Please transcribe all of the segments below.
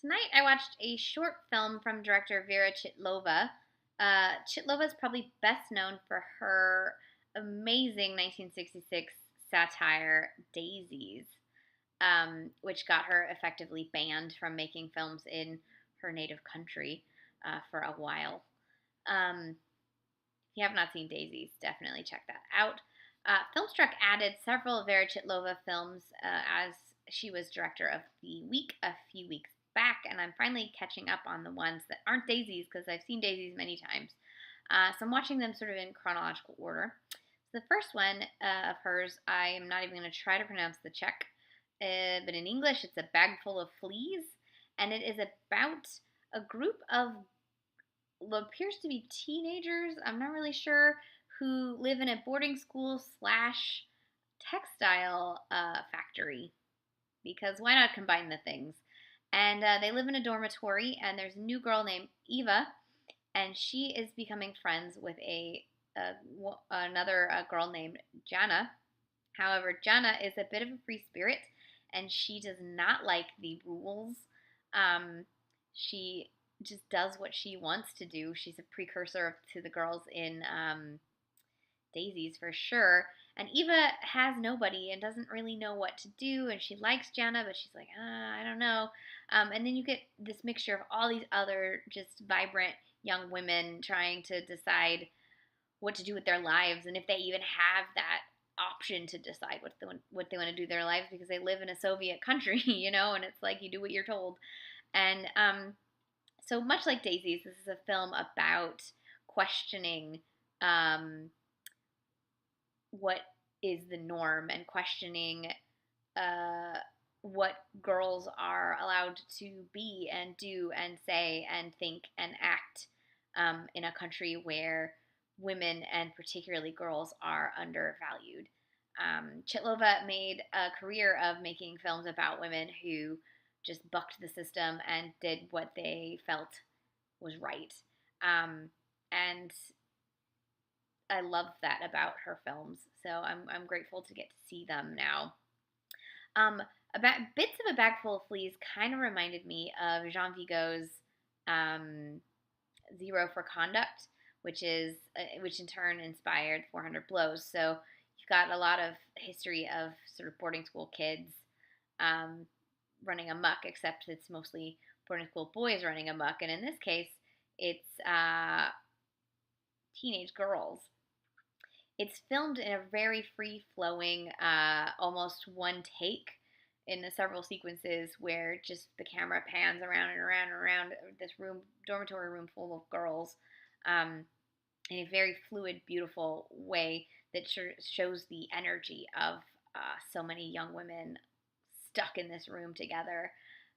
Tonight I watched a short film from director Vera Chytilová. Chytilova is probably best known for her amazing 1966 satire Daisies, which got her effectively banned from making films in her native country for a while. If you have not seen Daisies, definitely check that out. Filmstruck added several Vera Chytilova films as she was director of the week a few weeks back, and I'm finally catching up on the ones that aren't Daisies because I've seen Daisies many times. So I'm watching them sort of in chronological order. So the first one of hers, I am not even going to try to pronounce the Czech, but in English it's a Bagful of Fleas, and it is about a group of what appears to be teenagers, I'm not really sure, who live in a boarding school slash textile factory. Because why not combine the things? And they live in a dormitory, and there's a new girl named Eva, and she is becoming friends with another girl named Jana. However, Jana is a bit of a free spirit, and she does not like the rules. She just does what she wants to do. She's a precursor to the girls in Daisies for sure. And Eva has nobody and doesn't really know what to do. And she likes Jana, but she's like, I don't know. And then you get this mixture of all these other just vibrant young women trying to decide what to do with their lives and if they even have that option to decide what they want to do with their lives because they live in a Soviet country, and it's like you do what you're told. And so much like Daisies, this is a film about questioning what is the norm and questioning what girls are allowed to be and do and say and think and act in a country where women and particularly girls are undervalued. Chytilova made a career of making films about women who just bucked the system and did what they felt was right. And I love that about her films. So I'm grateful to get to see them now. About bits of a Bagful of Fleas kind of reminded me of Jean Vigo's Zero for Conduct, which in turn inspired 400 Blows. So you've got a lot of history of sort of boarding school kids running amok, except it's mostly boarding school boys running amok, and in this case, it's teenage girls. It's filmed in a very free-flowing, almost one take in several sequences where just the camera pans around and around and around this dormitory room full of girls in a very fluid, beautiful way that shows the energy of so many young women stuck in this room together.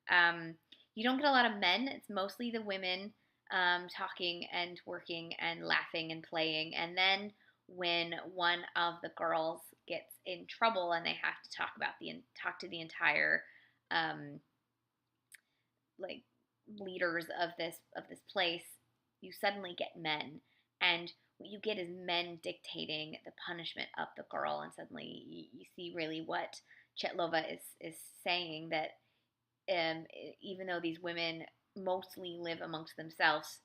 You don't get a lot of men. It's mostly the women talking and working and laughing and playing. And then when one of the girls gets in trouble and they have to talk to the entire like leaders of this place, you suddenly get men, and what you get is men dictating the punishment of the girl, and suddenly you see really what Chytilova is saying, that even though these women mostly live amongst themselves,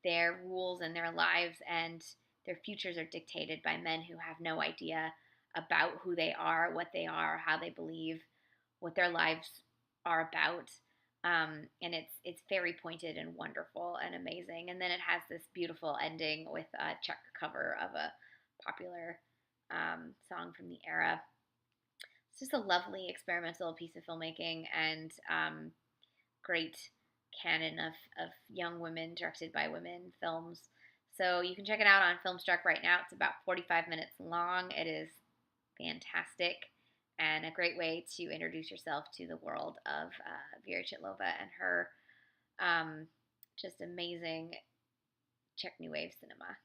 their rules and their lives and their futures are dictated by men who have no idea about who they are, what they are, how they believe, what their lives are about. And it's very pointed and wonderful and amazing. And then it has this beautiful ending with a Czech cover of a popular song from the era. It's just a lovely experimental piece of filmmaking and great canon of young women directed by women films. So you can check it out on Filmstruck right now. It's about 45 minutes long. It is fantastic and a great way to introduce yourself to the world of Vera Chytilova and her just amazing Czech New Wave cinema.